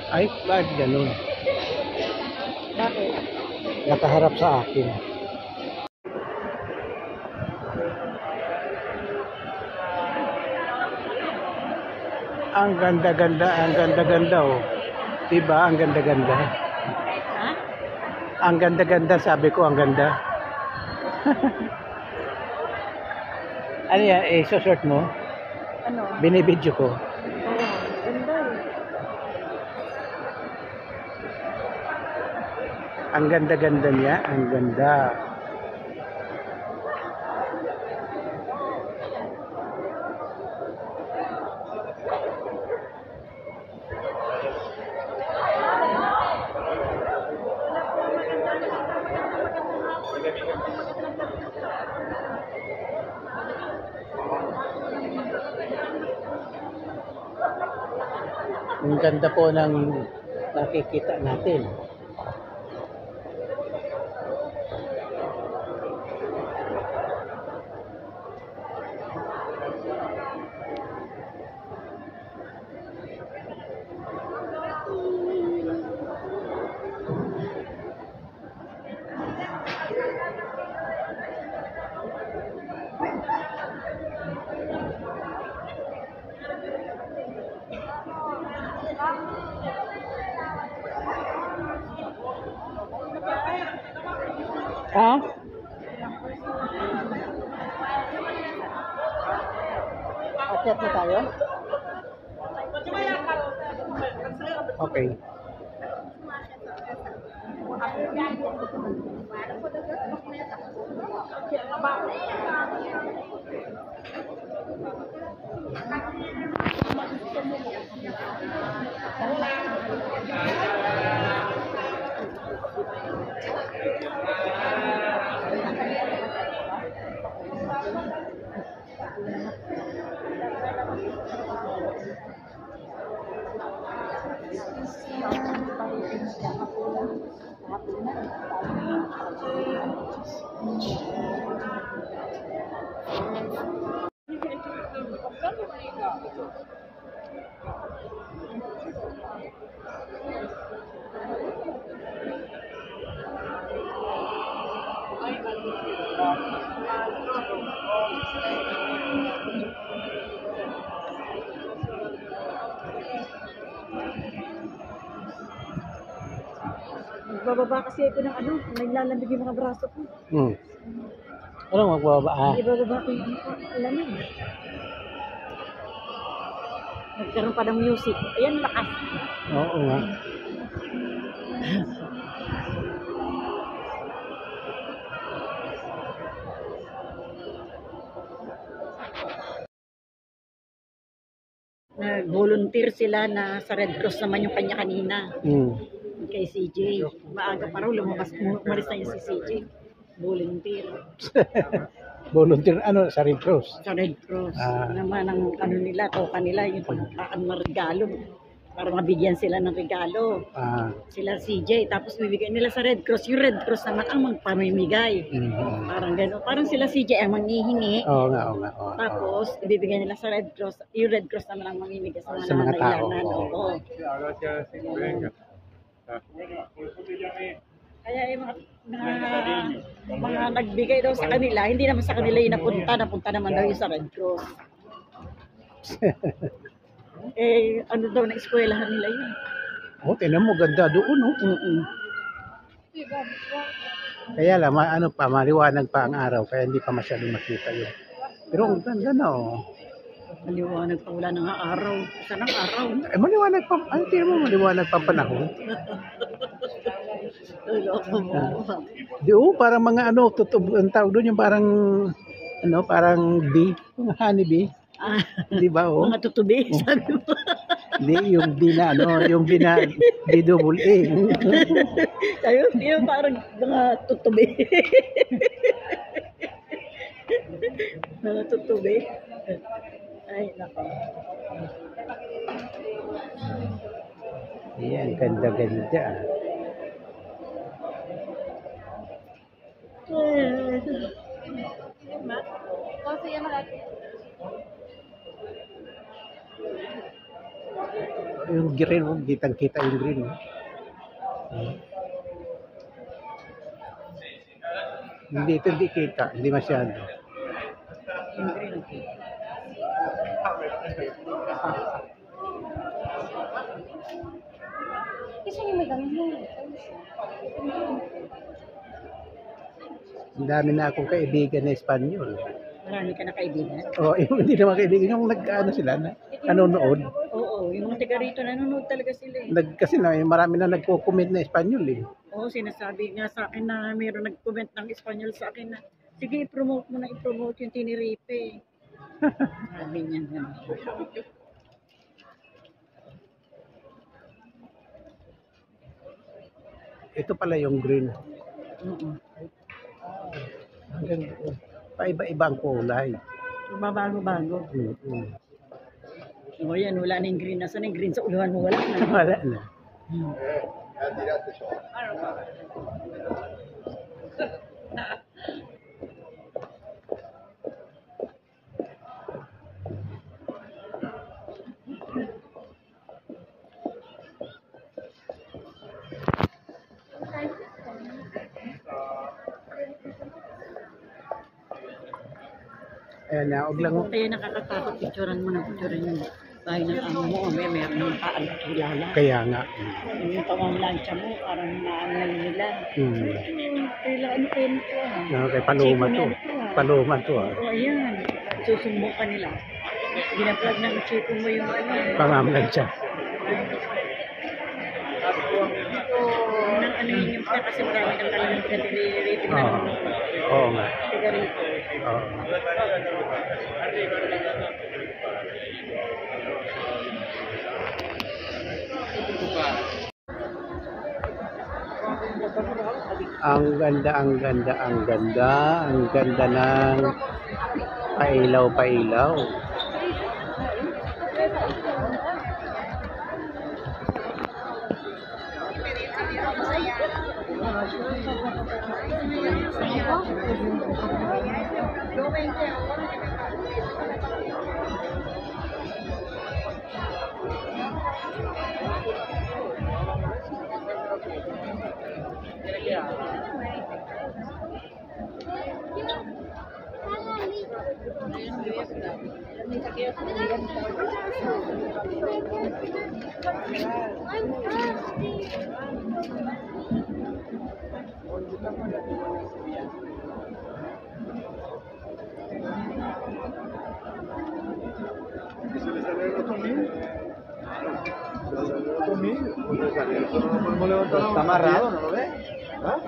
Ay, bakit ganun? Bakit? Nakaharap sa akin. Ang ganda-ganda oh. Diba, ang ganda-ganda. Ha? Ang ganda-ganda, sabi ko, ang ganda. Ano yan, short mo? Ano? Binibidyo ko. Ganda eh. Ang ganda-ganda niya, ang ganda. Ang ganda po ng nakikita natin. Ha? Akyat na tayo? Okay. Nagbababa kasi ako ng ano, naglalamig yung mga braso ko. Anong magbaba? Ibababa ko yung ano ko, lamig. Nagkaroon pa ng music. Ayan, lakas. Oo nga. Nag-volunteer sila na sa Red Cross naman yung kanya kanina. Kay CJ. Maaga pa raw, umalis na yung si CJ. Volunteer. Volunteer ano sa Red Cross? Sa Red Cross. Naman ang ano nila, toka nila, yung pagkaan ng regalo. Para mabigyan sila ng regalo. Sila CJ. Tapos bibigyan nila sa Red Cross. Yung Red Cross naman ang magpamimigay. Parang gano'n. Parang sila CJ ang manghihingi. Oo nga. Tapos ibibigyan nila sa Red Cross. Yung Red Cross naman ang mamimigay sa Sa mga tao. Oo. Kaya yung mga nagbigay daw sa kanila, hindi naman sa kanila yung napunta naman daw yung sa Red Cross. Ano daw na eskwelahan nila yun. Tingnan mo, ganda doon, Kaya lang, maliwanag pa ang araw, kaya hindi pa masyadong makita yun. Pero ang ganda na, Maliwanag pa, wala nang araw. Saan ang araw? Maliwanag pa, tingnan mo, maliwanag pa panahon. Parang mga ang tawag doon, yung parang, parang bee, yung honey bee. Di ba, Mga tutubi, sabi mo. Hindi, yung B na, yung B na, B-double-A. Ayun, yung parang mga tutubi. Mga tutubi. Ay, nako. Ayan, ganda-ganda. Yung green, oh, kitang-kita yung green. Oh. Hindi ito, hindi kita. Hindi masyado. Yung green. Kasi yung may ganun mo. Ang dami na akong kaibigan na Espanyol. Marami ka na kaibigan. Oh, yung hindi naman kaibigan, yung nag-ano sila na, nanonood. Oo, yung mga taga rito, nanonood talaga sila eh. Kasi na, marami na nagko-comment na Espanyol eh. Oo, sinasabi nga sa akin na mayroon nag-comment ng Espanyol sa akin na, sige, i-promote mo na, i-promote yung Tinerife. Sabi niya gano'n. Ito pala yung green. Oo. Ang ganda. Paiba-ibang kulay. Babago-bago. O yan, wala na yung green. Nasaan yung green sa uluhan mo? Wala na. Wala na. Ayan na, huwag lang. Kaya nakakatakot picturean mo ng picturean yung bahay ng amo mo. O may meron ng kilala. Kaya nga. Yung pamamlansya mo, parang naangal nila. Kailangan ano kayo nito ah. Okay, paluma to. Paluma to ah. O ayan, susumbong ka nila. Ginaplag ng chipo mo yung ano. Pamamlag siya. Nang ano yun yung kasi marami ng talagang pinatili-rating Oo. Oo nga. Tiga rito. Oo. Ang ganda, ang ganda, ang ganda. Ang ganda ng pailaw-pailaw. Está amarrado, ¿no lo ves? ¿Ah?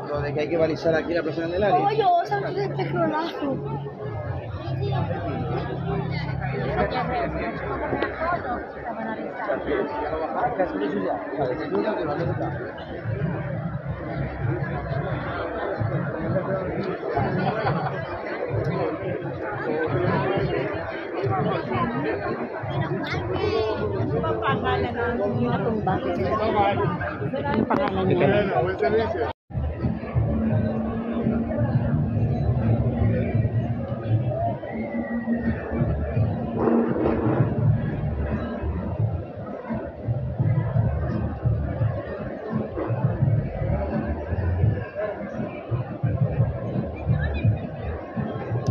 Lo de que hay que balizar aquí la Plaza Candelaria. Oye, ¿sabes qué pecolazo? Ang pangalan ng natumba. Ang pangalan niya.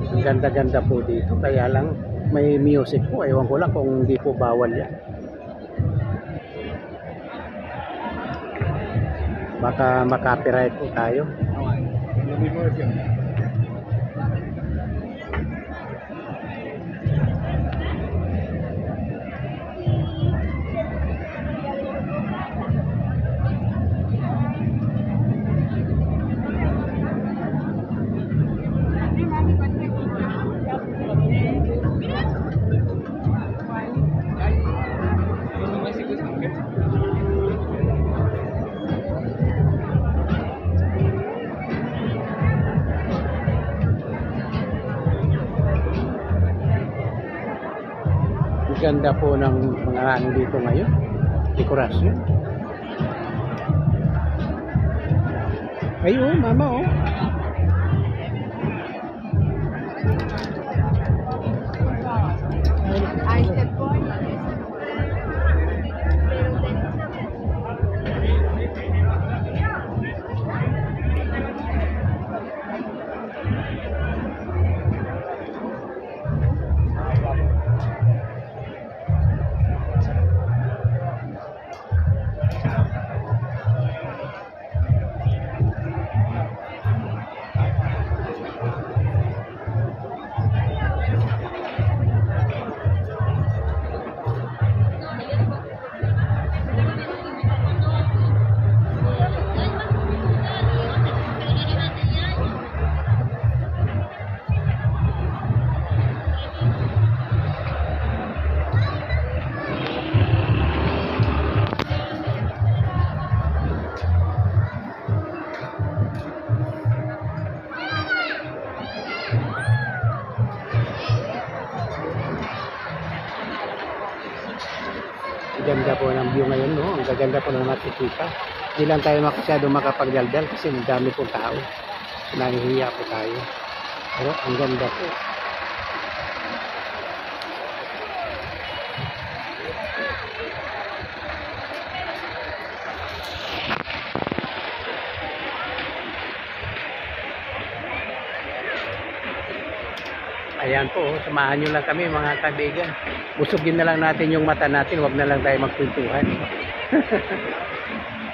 Ang ganda-ganda po dito. Kaya lang may music po. Ewan ko lang kung hindi po bawal yan. Baka makapiright po tayo. Ganda po ng mga ano dito ngayon. Dekorasyon. Ay, oh, mama, oh. Ganda po ng view ngayon, no? Ang gaganda po ng nakikita. Hindi lang tayo masyado makapagdaldal kasi ang dami pong tao. Nahihiya po tayo. Pero ang ganda po. Ayan po, samahan nyo lang kami mga kaibigan. Busugin na lang natin yung mata natin, wag na lang tayo magkwentuhan.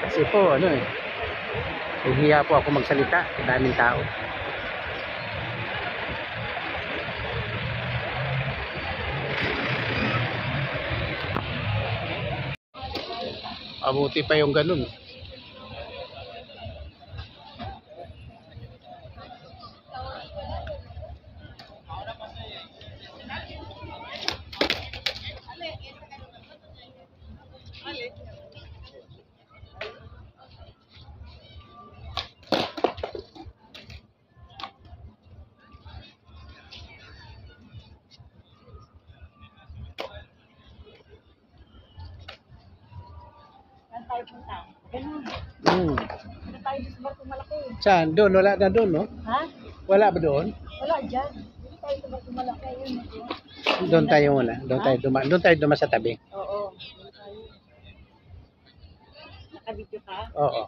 Kasi po, ano hihiya po ako magsalita, daming tao. Mabuti pa yung ganun. Saan tayo punta? Ganun. Saan tayo sa barko malaki? Saan? Doon? Wala na doon, no? Ha? Wala ba doon? Wala dyan. Dito tayo sa barko malaki. Yun. Doon tayo muna. Doon tayo duma sa tabi. Oo. Doon tayo. Nakabidyo ka? Oo.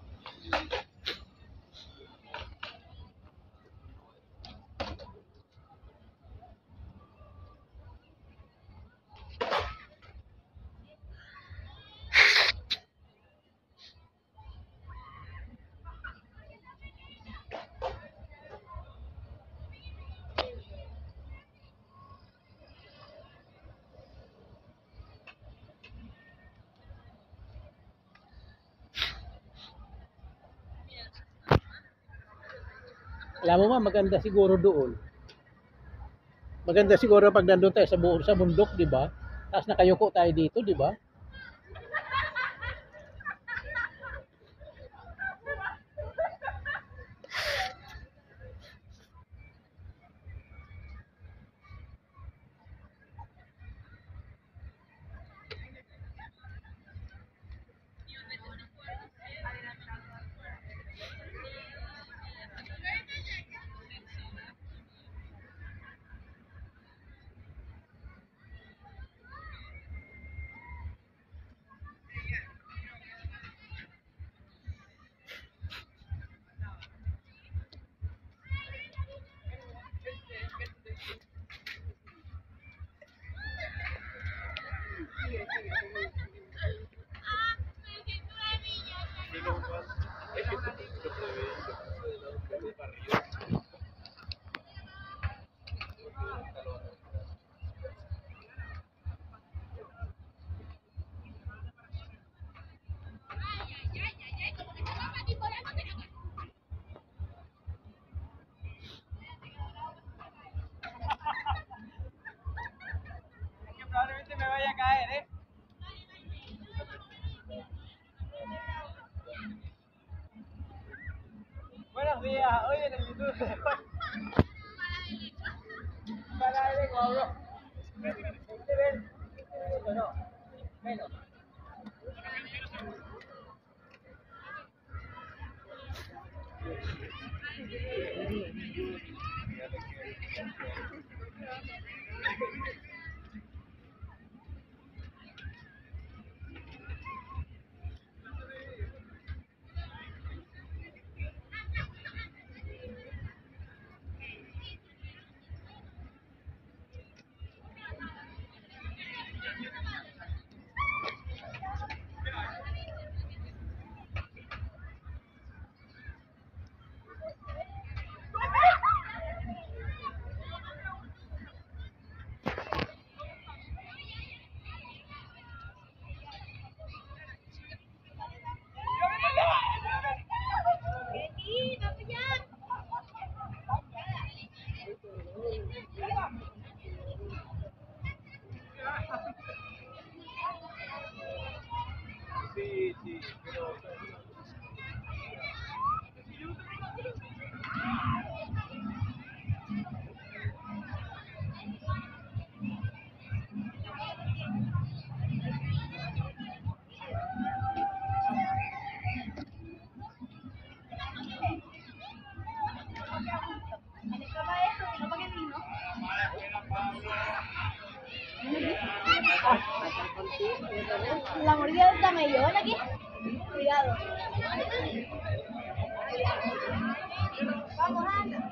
Alam mo ma, maganda siguro doon. Maganda siguro pag nandun tayo sa bundok, di ba? Tapos nakayuko tayo dito, di ba? Buenos días, hoy en el YouTube. Para el Ecuador. ¿Usted ve? ¿O no? Menos. La mordida del camello, ven aquí. Cuidado. Vamos, Ana.